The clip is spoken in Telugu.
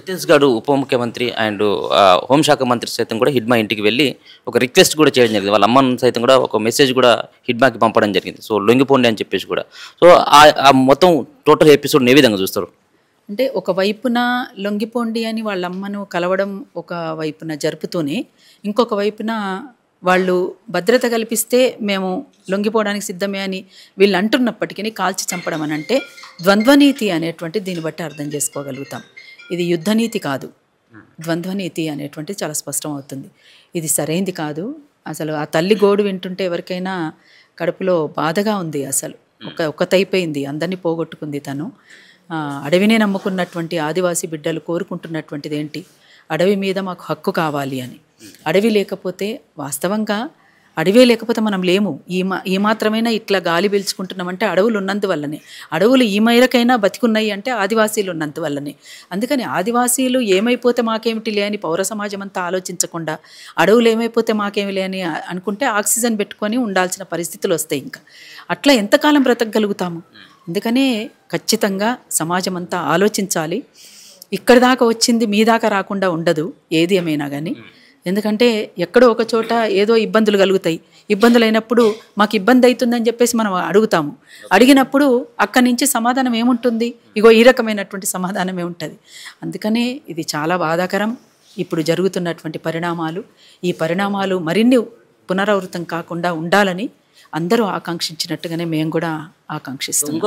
ఛత్తీస్గఢ్ ఉప ముఖ్యమంత్రి అండ్ హోంశాఖ మంత్రి సైతం కూడా హిడ్మా ఇంటికి వెళ్ళి ఒక రిక్వెస్ట్ కూడా చేయడం జరిగింది. వాళ్ళ అమ్మను సైతం కూడా ఒక మెసేజ్ కూడా హిడ్మాకి పంపడం జరిగింది. సో లొంగిపోండి అని చెప్పేసి కూడా. సో ఆ మొత్తం టోటల్ ఎపిసోడ్ని ఏ విధంగా చూస్తారు? అంటే ఒక వైపున లొంగిపోండి అని వాళ్ళ అమ్మను కలవడం ఒక వైపున జరుపుతూనే, ఇంకొక వైపున వాళ్ళు భద్రత కల్పిస్తే మేము లొంగిపోవడానికి సిద్ధమే అని వీళ్ళు అంటున్నప్పటికీ కాల్చి చంపడం అని అంటే ద్వంద్వనీతి అనేటువంటి దీన్ని బట్టి అర్థం చేసుకోగలుగుతాం. ఇది యుద్ధనీతి కాదు, ద్వంద్వనీతి అనేటువంటిది చాలా స్పష్టం అవుతుంది. ఇది సరైంది కాదు. అసలు ఆ తల్లి గోడు వింటుంటే ఎవరికైనా కడుపులో బాధగా ఉంది. అసలు ఒక్కతైపోయింది, అందరినీ పోగొట్టుకుంది తను. అడవినే నమ్ముకున్నటువంటి ఆదివాసీ బిడ్డలు కోరుకుంటున్నటువంటిది ఏంటి? అడవి మీద మాకు హక్కు కావాలి అని. అడవి లేకపోతే, వాస్తవంగా అడవే లేకపోతే మనం లేము. ఈ మాత్రమైనా ఇట్లా గాలి పీల్చుకుంటున్నామంటే అడవులు ఉన్నందువల్లనే. అడవులు ఈ మేరకైనా బతికున్నాయి అంటే ఆదివాసీలు ఉన్నందువల్లనే. అందుకని ఆదివాసీలు ఏమైపోతే మాకేమిటిలే అని పౌర సమాజం అంతా ఆలోచించకుండా, అడవులు ఏమైపోతే మాకేమిలే అని అనుకుంటే ఆక్సిజన్ పెట్టుకొని ఉండాల్సిన పరిస్థితులు వస్తాయి. ఇంకా అట్లా ఎంతకాలం బ్రతకగలుగుతాము? అందుకనే ఖచ్చితంగా సమాజం అంతా ఆలోచించాలి. ఇక్కడి దాకా వచ్చింది మీ దాకా రాకుండా ఉండదు ఏది ఏమైనా కానీ. ఎందుకంటే ఎక్కడో ఒక చోట ఏదో ఇబ్బందులు కలుగుతాయి. ఇబ్బందులు అయినప్పుడు మాకు ఇబ్బంది అవుతుందని చెప్పేసి మనం అడుగుతాము. అడిగినప్పుడు అక్కడి నుంచి సమాధానం ఏముంటుంది? ఇగో ఈ రకమైనటువంటి సమాధానమే ఉంటుంది. అందుకనే ఇది చాలా బాధాకరం ఇప్పుడు జరుగుతున్నటువంటి పరిణామాలు. ఈ పరిణామాలు మరిన్ని పునరావృతం కాకుండా ఉండాలని అందరూ ఆకాంక్షించినట్టుగానే మేము కూడా ఆకాంక్షిస్తున్నాం.